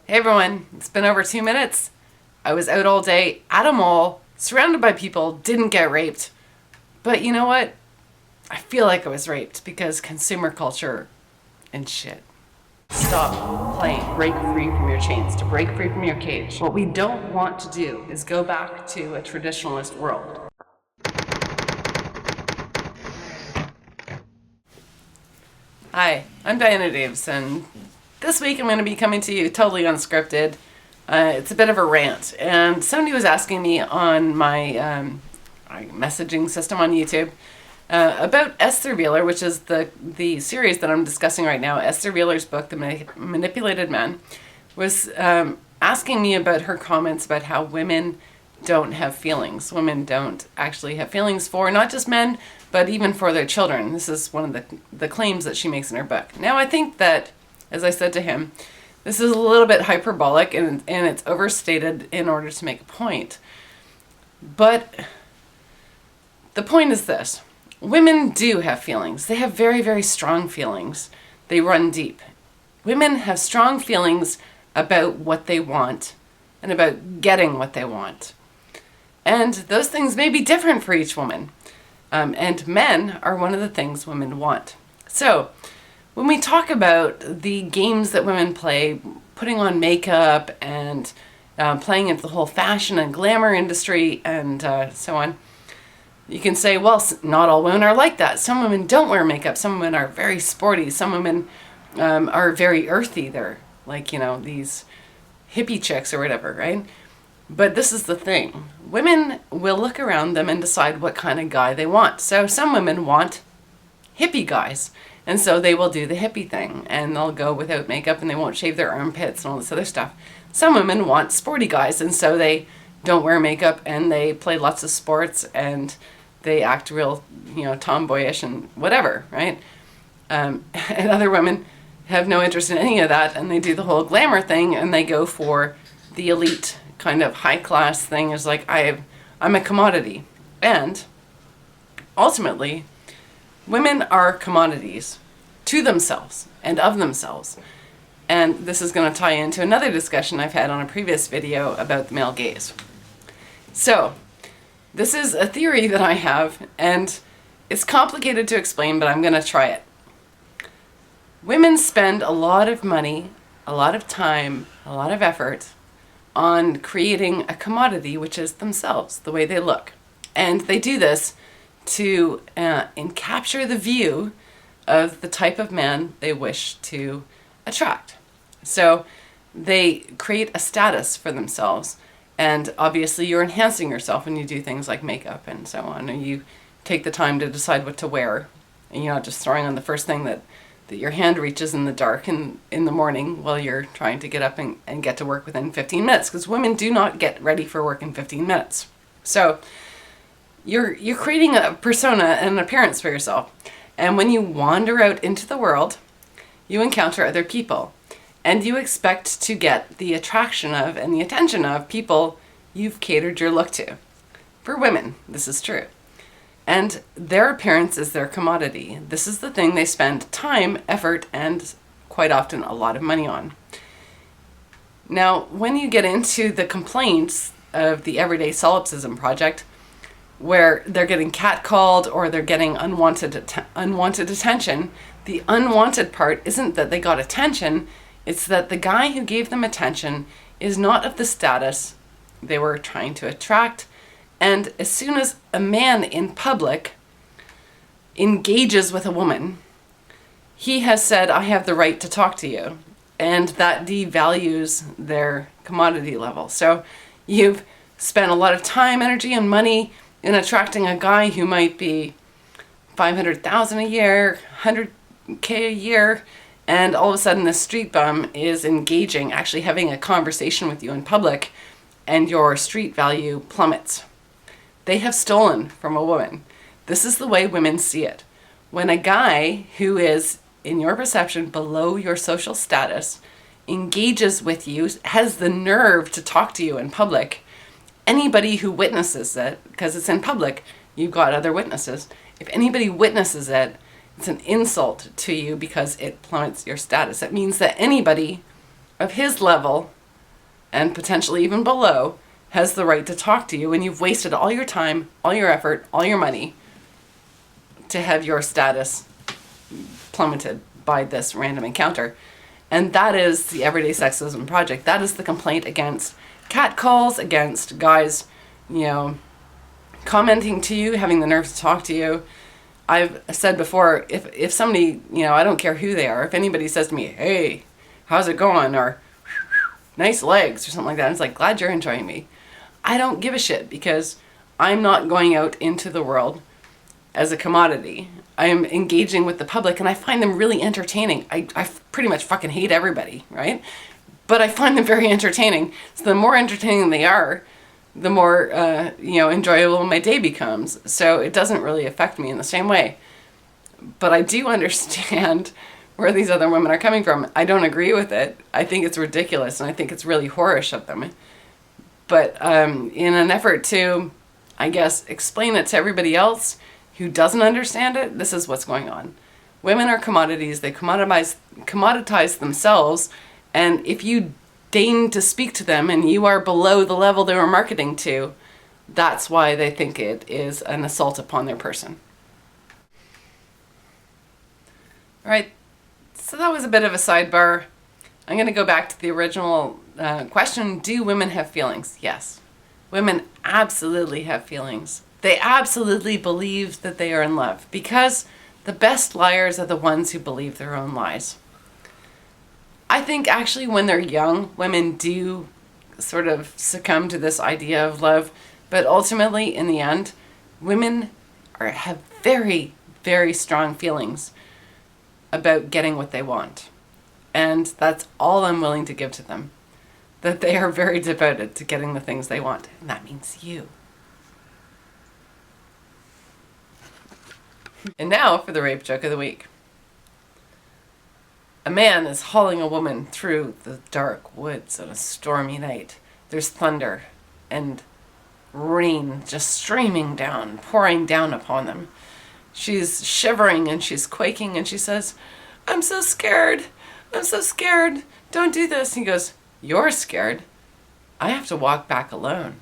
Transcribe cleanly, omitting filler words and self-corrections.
Hey everyone, it's been over 2 minutes. I was out all day at a mall, surrounded by people, didn't get raped. But you know what? I feel like I was raped because consumer culture and shit. Stop playing break free from your chains, to break free from your cage. What we don't want to do is go back to a traditionalist world. Hi, I'm Diana Davison. This week I'm going to be coming to you totally unscripted. It's a bit of a rant, and somebody was asking me on my messaging system on YouTube about Esther Wheeler, which is the series that I'm discussing right now. Esther Wheeler's book, The Manipulated Man, was asking me about her comments about how women don't have feelings. Women don't actually have feelings for not just men, but even for their children. This is one of the claims that she makes in her book. Now, I think that, as I said to him, this is a little bit hyperbolic and it's overstated in order to make a point. But the point is this. Women do have feelings. They have very, very strong feelings. They run deep. Women have strong feelings about what they want and about getting what they want. And those things may be different for each woman. And men are one of the things women want. So, when we talk about the games that women play, putting on makeup and playing into the whole fashion and glamour industry and so on, you can say, well, not all women are like that. Some women don't wear makeup. Some women are very sporty. Some women are very earthy. They're like, these hippie chicks or whatever, right? But this is the thing. Women will look around them and decide what kind of guy they want. So some women want hippie guys. And so they will do the hippie thing. And they'll go without makeup and they won't shave their armpits and all this other stuff. Some women want sporty guys. And so they don't wear makeup and they play lots of sports and they act real, tomboyish and whatever, right? And other women have no interest in any of that. And they do the whole glamour thing and they go for the elite kind of high class thing. Is like, I'm a commodity. And ultimately, women are commodities to themselves and of themselves. And this is going to tie into another discussion I've had on a previous video about the male gaze. So, this is a theory that I have, and it's complicated to explain, but I'm going to try it. Women spend a lot of money, a lot of time, a lot of effort on creating a commodity, which is themselves, the way they look. And they do this to capture the view of the type of man they wish to attract. So they create a status for themselves. And obviously you're enhancing yourself when you do things like makeup and so on. And you take the time to decide what to wear. And you're not just throwing on the first thing that your hand reaches in the dark in the morning while you're trying to get up and get to work within 15 minutes. Because women do not get ready for work in 15 minutes. So you're creating a persona and an appearance for yourself. And when you wander out into the world, you encounter other people. And you expect to get the attraction of and the attention of people you've catered your look to. For women, this is true. And their appearance is their commodity. This is the thing they spend time, effort, and quite often a lot of money on. Now, when you get into the complaints of the Everyday Solipsism Project, where they're getting catcalled or they're getting unwanted attention, the unwanted part isn't that they got attention, it's that the guy who gave them attention is not of the status they were trying to attract. And as soon as a man in public engages with a woman, he has said, I have the right to talk to you. And that devalues their commodity level. So you've spent a lot of time, energy, and money in attracting a guy who might be $500,000 a year, $100K a year, and all of a sudden this street bum is engaging, actually having a conversation with you in public, and your street value plummets. They have stolen from a woman. This is the way women see it. When a guy who is, in your perception, below your social status, engages with you, has the nerve to talk to you in public, anybody who witnesses it, because it's in public, you've got other witnesses, if anybody witnesses it, it's an insult to you because it plummets your status. It means that anybody of his level and potentially even below has the right to talk to you, and you've wasted all your time, all your effort, all your money to have your status plummeted by this random encounter. And that is the Everyday Sexism Project. That is the complaint against catcalls, against guys, commenting to you, having the nerve to talk to you. I've said before, if somebody, I don't care who they are, if anybody says to me, hey, how's it going? Or nice legs or something like that, it's like, glad you're enjoying me. I don't give a shit, because I'm not going out into the world as a commodity. I am engaging with the public, and I find them really entertaining. I pretty much fucking hate everybody, right? But I find them very entertaining. So the more entertaining they are, the more, enjoyable my day becomes. So it doesn't really affect me in the same way. But I do understand where these other women are coming from. I don't agree with it. I think it's ridiculous, and I think it's really whorish of them. But in an effort to, I guess, explain it to everybody else who doesn't understand it, this is what's going on. Women are commodities. They commoditize themselves, and if you deign to speak to them and you are below the level they were marketing to, that's why they think it is an assault upon their person. All right, so that was a bit of a sidebar. I'm going to go back to the original question. Do women have feelings? Yes. Women absolutely have feelings. They absolutely believe that they are in love, because the best liars are the ones who believe their own lies. I think actually when they're young, women do sort of succumb to this idea of love, but ultimately in the end, women have very, very strong feelings about getting what they want. And that's all I'm willing to give to them. That they are very devoted to getting the things they want. And that means you. And now for the rape joke of the week. A man is hauling a woman through the dark woods on a stormy night. There's thunder and rain just streaming down, pouring down upon them. She's shivering and she's quaking, and she says, I'm so scared. I'm so scared. Don't do this. He goes, you're scared. I have to walk back alone.